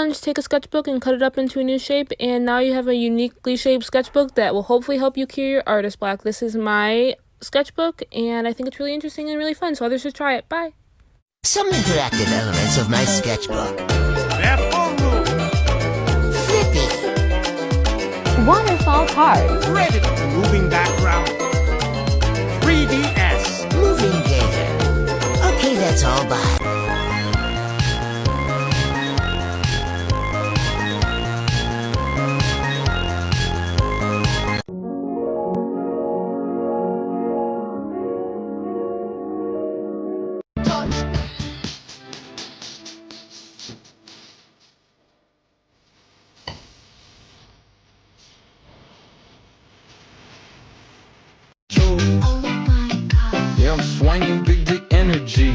challenge, take a sketchbook and cut it up into a new shape, and now you have a uniquely shaped sketchbook that will hopefully help you cure your artist block. This is my sketchbook, and I think it's really interesting and really fun, so others should try it. Bye! Some interactive elements of my sketchbook. Flippy. Waterfall cards. Reddit. Moving background. 3DS. Moving gator. Okay, that's all, bye. Yeah, I'm swinging big dick energy.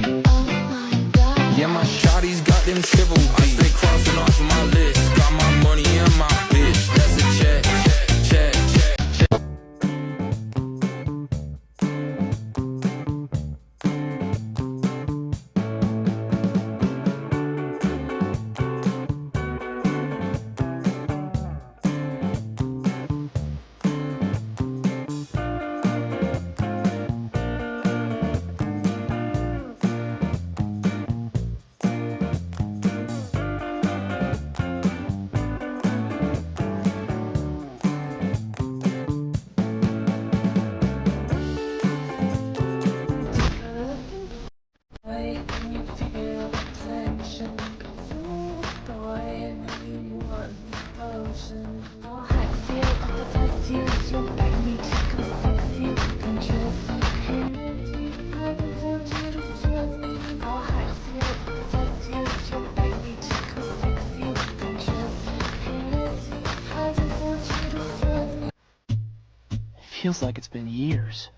Yeah, my shawty's got them triple D. I stay crossing off my list. Got my money and my bitch. That's a check, check, check, check. Feels like it's been years.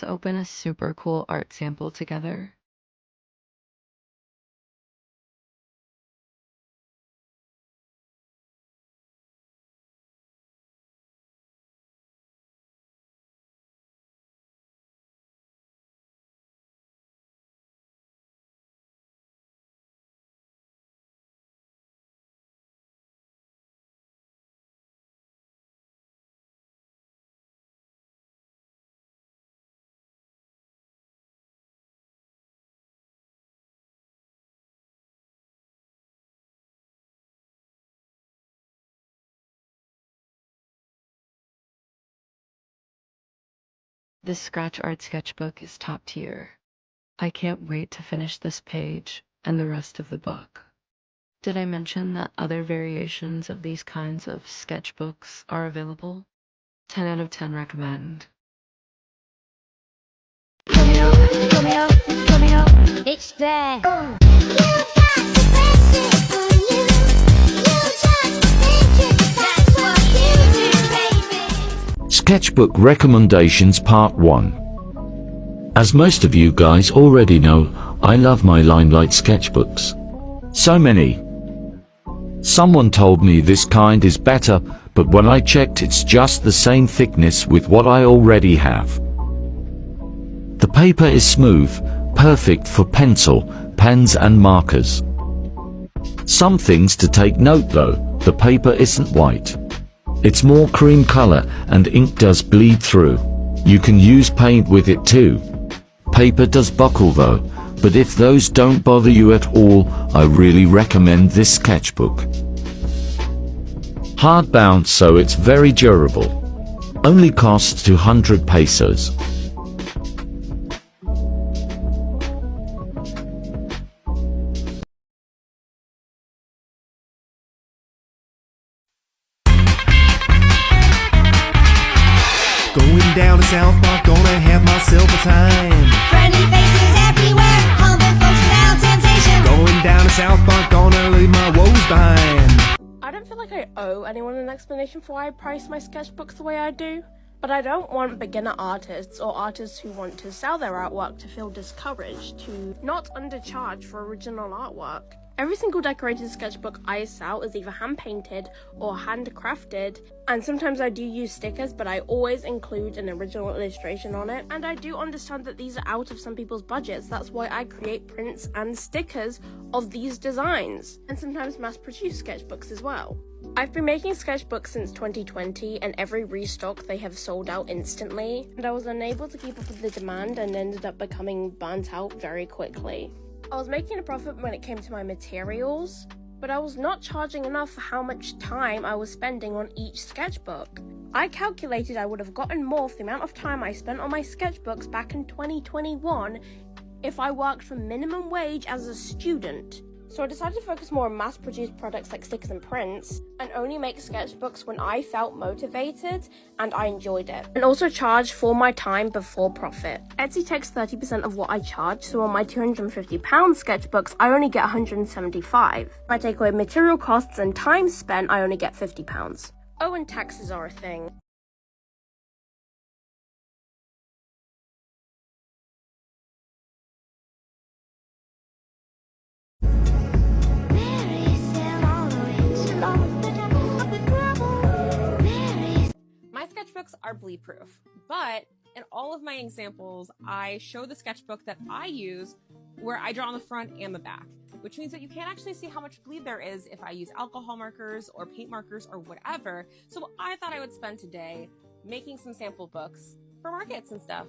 Let's open a super cool art sample together. This scratch art sketchbook is top tier. I can't wait to finish this page and the rest of the book. Did I mention that other variations of these kinds of sketchbooks are available? 10 out of 10 recommend. It's there. Sketchbook Recommendations Part 1. As most of you guys already know, I love my Limelight sketchbooks. So many. Someone told me this kind is better, but when I checked it's just the same thickness with what I already have. The paper is smooth, perfect for pencil, pens and markers. Some things to take note though, the paper isn't white. It's more cream color and ink does bleed through. You can use paint with it too. Paper does buckle though, but if those don't bother you at all, I really recommend this sketchbook. Hardbound, so it's very durable. Only costs 200 pesos. Going down to South Park, gonna have myself a time. Friendly faces everywhere, humble folks without temptation. Going down to South Park, gonna leave my woes behind. I don't feel like I owe anyone an explanation for why I price my sketchbooks the way I do, but I don't want beginner artists or artists who want to sell their artwork to feel discouraged to not undercharge for original artwork. Every single decorated sketchbook I sell is either hand-painted or handcrafted, and sometimes I do use stickers, but I always include an original illustration on it. And I do understand that these are out of some people's budgets, that's why I create prints and stickers of these designs, and sometimes mass-produce sketchbooks as well. I've been making sketchbooks since 2020, and every restock they have sold out instantly, and I was unable to keep up with the demand and ended up becoming burnt out very quickly. I was making a profit when it came to my materials, but I was not charging enough for how much time I was spending on each sketchbook. I calculated I would have gotten more for the amount of time I spent on my sketchbooks back in 2021 if I worked for minimum wage as a student. So I decided to focus more on mass-produced products like stickers and prints, and only make sketchbooks when I felt motivated and I enjoyed it. And also charge for my time before profit. Etsy takes 30% of what I charge, so on my £250 sketchbooks, I only get £175. If I take away material costs and time spent, I only get £50. Oh, and taxes are a thing. My sketchbooks are bleed proof, but in all of my examples, I show the sketchbook that I use where I draw on the front and the back, which means that you can't actually see how much bleed there is if I use alcohol markers or paint markers or whatever. So I thought I would spend today making some sample books for markets and stuff.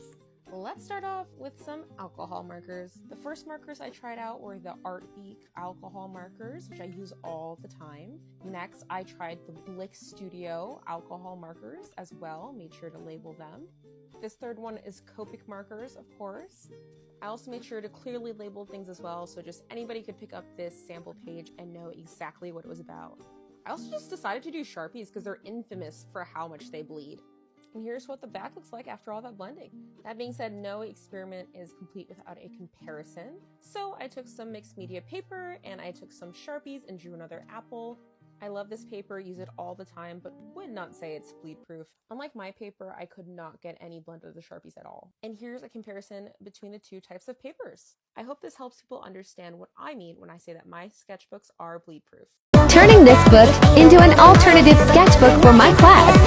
Let's start off with some alcohol markers. The first markers I tried out were the Art Beak alcohol markers, which I use all the time. Next, I tried the Blick Studio alcohol markers as well, made sure to label them. This third one is Copic markers, of course. I also made sure to clearly label things as well, so just anybody could pick up this sample page and know exactly what it was about. I also just decided to do Sharpies because they're infamous for how much they bleed. And here's what the back looks like after all that blending. That being said, no experiment is complete without a comparison. So I took some mixed media paper and I took some Sharpies and drew another apple. I love this paper, use it all the time, but would not say it's bleed proof. Unlike my paper, I could not get any blend of the Sharpies at all. And here's a comparison between the two types of papers. I hope this helps people understand what I mean when I say that my sketchbooks are bleed proof. Turning this book into an alternative sketchbook for my class.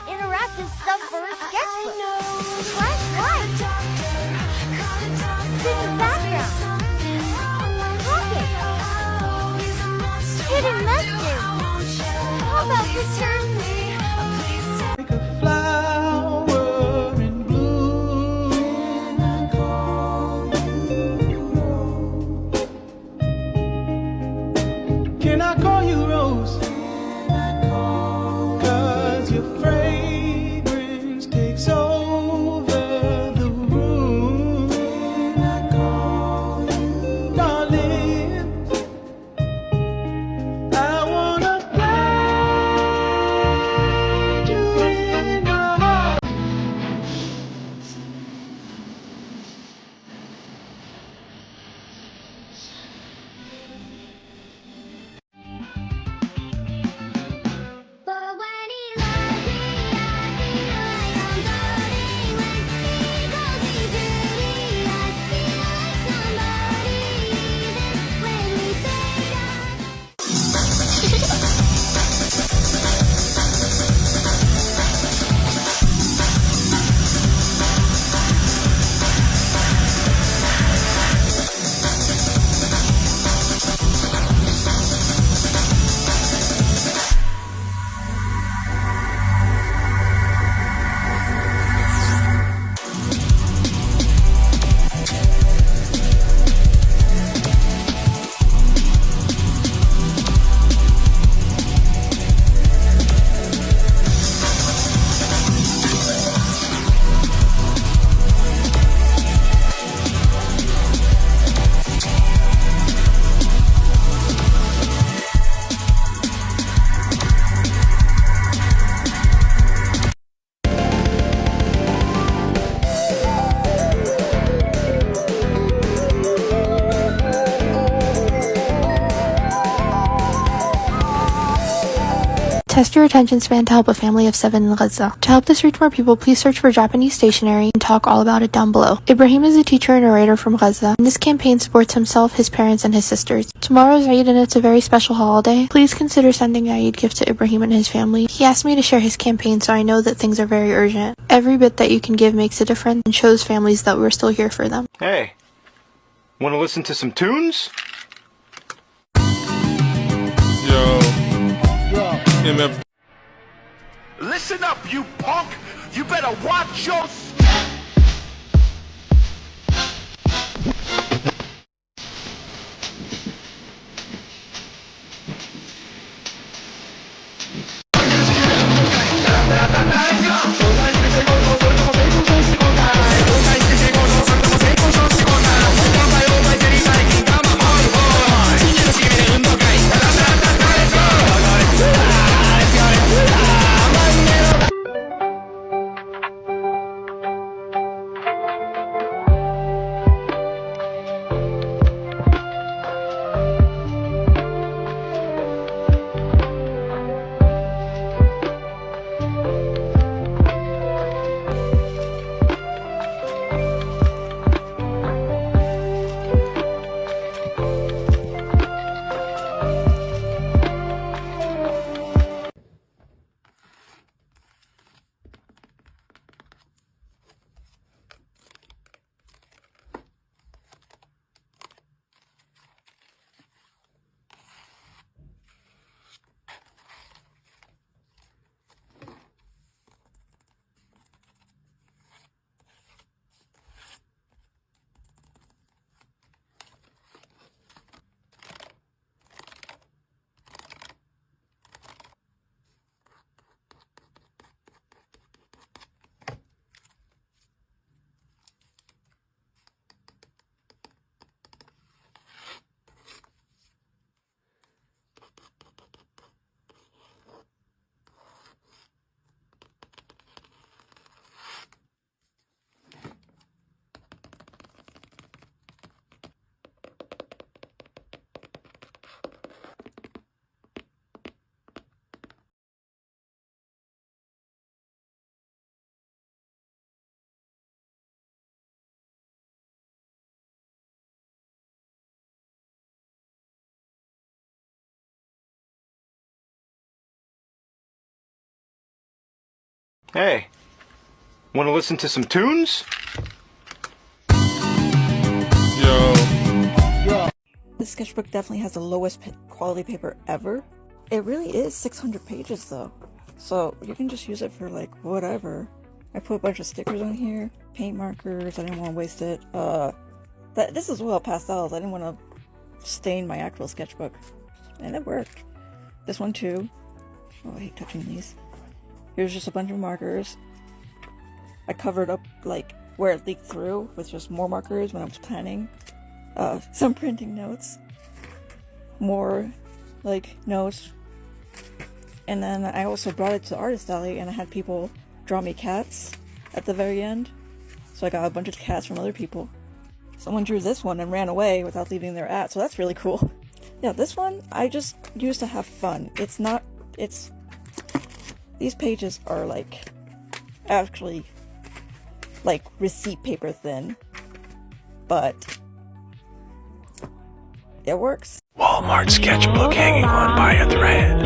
Interactive stuff for a sketchbook. Flash lights. Hidden background. Pockets. Hidden messages. How about pictures? Like a flower in bloom. Can I call you Rose? 'Cause your fragrance takes over the room. Darling, I wanna find you in my heart. But when he loves me, I feel like I'm floating. When he calls me pretty, I feel like somebody. Even when we fade out. Test your attention span to help a family of 7 in Gaza. To help this reach more people, please search for Japanese stationery and talk all about it down below. Ibrahim is a teacher and narrator from Gaza, and this campaign supports himself, his parents, and his sisters. Tomorrow is Eid and it's a very special holiday. Please consider sending an Eid gift to Ibrahim and his family. He asked me to share his campaign, so I know that things are very urgent. Every bit that you can give makes a difference and shows families that we're still here for them. Hey, wanna listen to some tunes? Yo, MF. Listen up, you punk! You better watch your Hey, want to listen to some tunes? Yo. This sketchbook definitely has the lowest quality paper ever. It really is 600 pages though, so you can just use it for like whatever. I put a bunch of stickers on here, paint markers. I didn't want to waste it. This is well pastels. I didn't want to stain my actual sketchbook, and it worked. This one too. Oh, I hate touching these. Here's just a bunch of markers. I covered up like where it leaked through with just more markers when I was planning. Some printing notes. More like notes. And then I also brought it to Artist Alley and I had people draw me cats at the very end. So I got a bunch of cats from other people. Someone drew this one and ran away without leaving their at, so that's really cool. Yeah, this one I just used to have fun. These pages are like actually like receipt paper thin, but it works. Walmart sketchbook hanging on by a thread.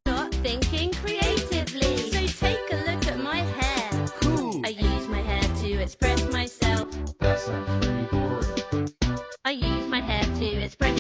Not thinking creatively. So take a look at my hair. Cool. I use my hair to express myself. That sounds pretty boring. I use my hair to express.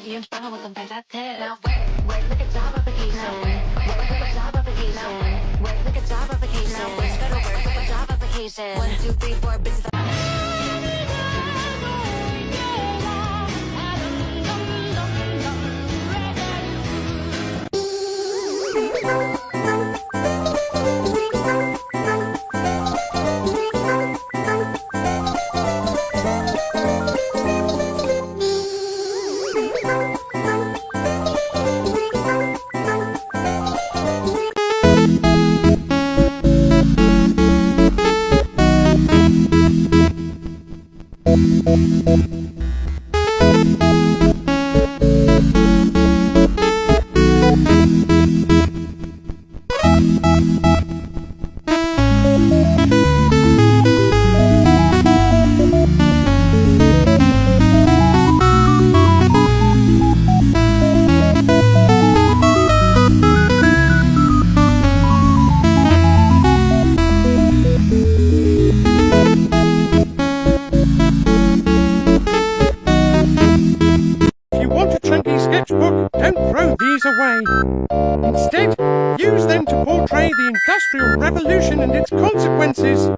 You inspire with some fantastic. Now work like a job application. Work like a job application. Work like a job application. Now work like a job application. 1, 2, 3, 4 bitches. chunky sketchbook, don't throw these away. Instead, use them to portray the Industrial Revolution and its consequences.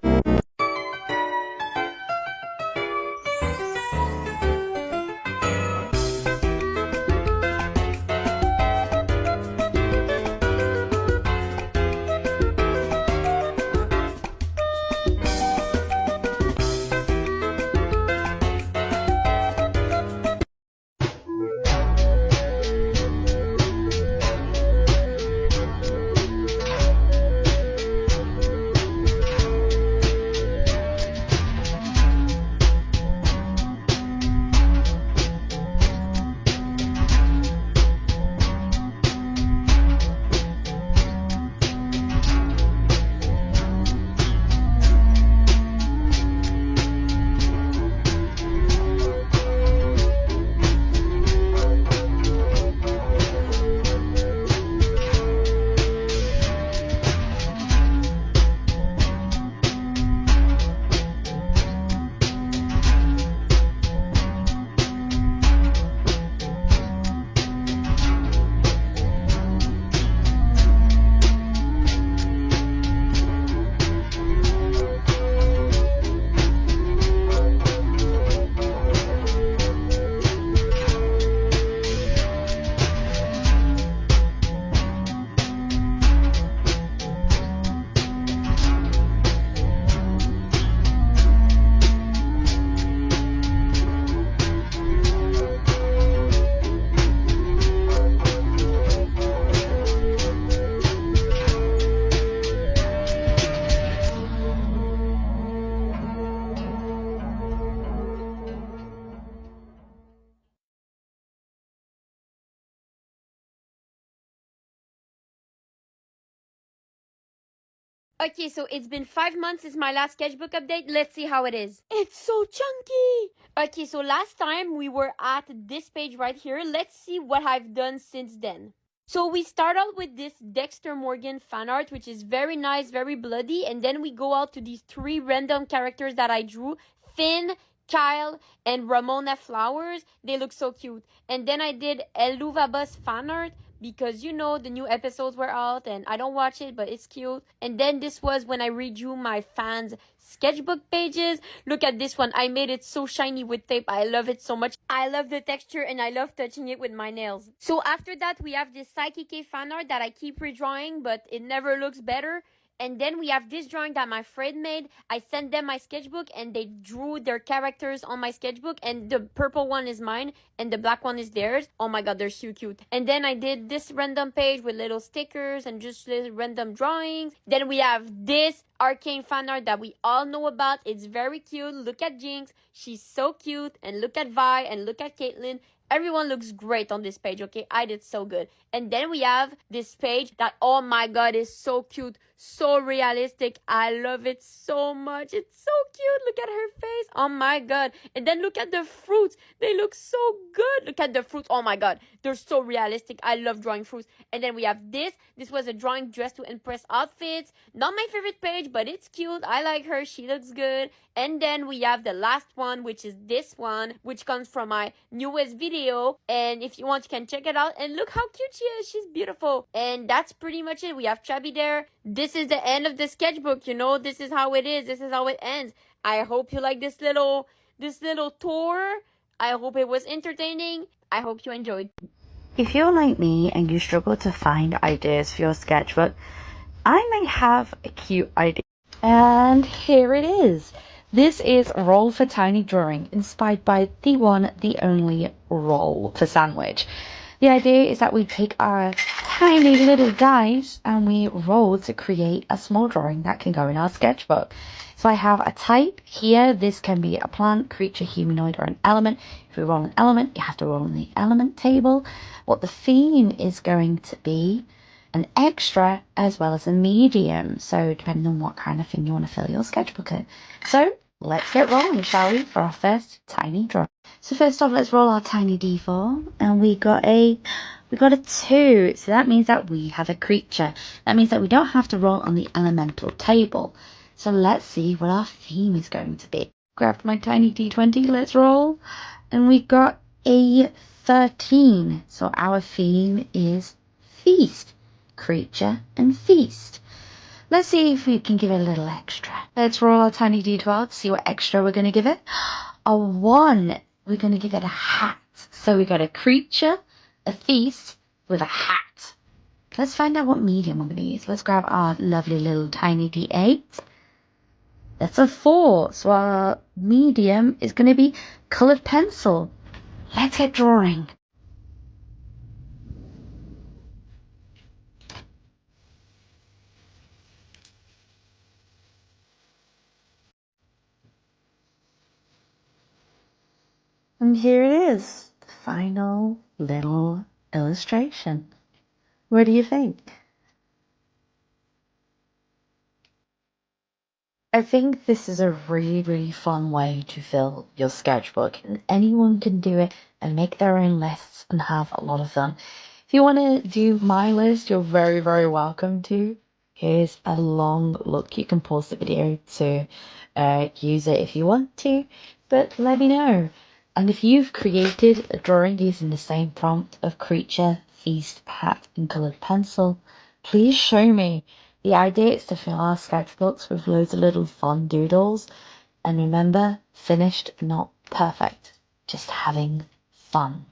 Okay, so it's been 5 months since my last sketchbook update. Let's see how it is. It's so chunky! Okay, so last time we were at this page right here. Let's see what I've done since then. So we start out with this Dexter Morgan fan art, which is very nice, very bloody. And then we go out to these 3 random characters that I drew. Finn, Kyle, and Ramona Flowers. They look so cute. And then I did Eluvabas fan art, because you know the new episodes were out and I don't watch it, but it's cute. And then this was when I redrew my fans' sketchbook pages. Look at this one. I made it so shiny with tape. I love it so much. I love the texture and I love touching it with my nails. So after that, we have this Psyche fan art that I keep redrawing, but it never looks better. And then we have this drawing that my friend made. I sent them my sketchbook and they drew their characters on my sketchbook. And the purple one is mine and the black one is theirs. Oh my god, they're so cute. And then I did this random page with little stickers and just little random drawings. Then we have this arcane fan art that we all know about. It's very cute. Look at Jinx. She's so cute. And look at Vi and look at Caitlyn. Everyone looks great on this page, okay? I did so good. And then we have this page that, oh my god, is so cute, so realistic. I love it so much. It's so cute. Look at her face. Oh my god. And then look at the fruits. They look so good. Look at the fruits. Oh my god. They're so realistic. I love drawing fruits. And then we have this. This was a drawing dress to impress outfits. Not my favorite page, but it's cute. I like her. She looks good. And then we have the last one, which is this one, which comes from my newest video. And if you want, you can check it out. And look how cute she is. She's beautiful. And that's pretty much it. We have Chubby there. This is the end of the sketchbook. You know, this is how it is. This is how it ends. I hope you like this little tour. I hope it was entertaining. I hope you enjoyed. If you're like me and you struggle to find ideas for your sketchbook, I may have a cute idea. And here it is. This is Roll for Tiny Drawing, inspired by the one, the only Roll for Sandwich. The idea is that we take our tiny little dice and we roll to create a small drawing that can go in our sketchbook. So I have a type here. This can be a plant, creature, humanoid, or an element. If we roll an element, you have to roll in the element table. What the theme is going to be an extra as well as a medium. So depending on what kind of thing you want to fill your sketchbook in. So let's get rolling, shall we, for our first tiny drawing. So first off, let's roll our tiny d4, and we got a 2. So that means that we have a creature. That means that we don't have to roll on the elemental table. So let's see what our theme is going to be. Grabbed my tiny d20, let's roll. And we got a 13. So our theme is feast, creature and feast. Let's see if we can give it a little extra. Let's roll our tiny d12 to see what extra we're going to give it. A 1. We're going to give it a hat. So we got a creature, a feast with a hat. Let's find out what medium we're going to use. Let's grab our lovely little tiny d8. That's a 4. So our medium is going to be colored pencil. Let's get drawing. And here it is, the final little illustration. What do you think? I think this is a really, really fun way to fill your sketchbook, and anyone can do it and make their own lists and have a lot of fun. If you want to do my list, you're very, very welcome to. Here's a long look. You can pause the video to use it if you want to, but let me know. And if you've created a drawing using the same prompt of creature, feast, hat, and colored pencil, please show me. The idea is to fill our sketchbooks with loads of little fun doodles. And remember, finished, not perfect. Just having fun.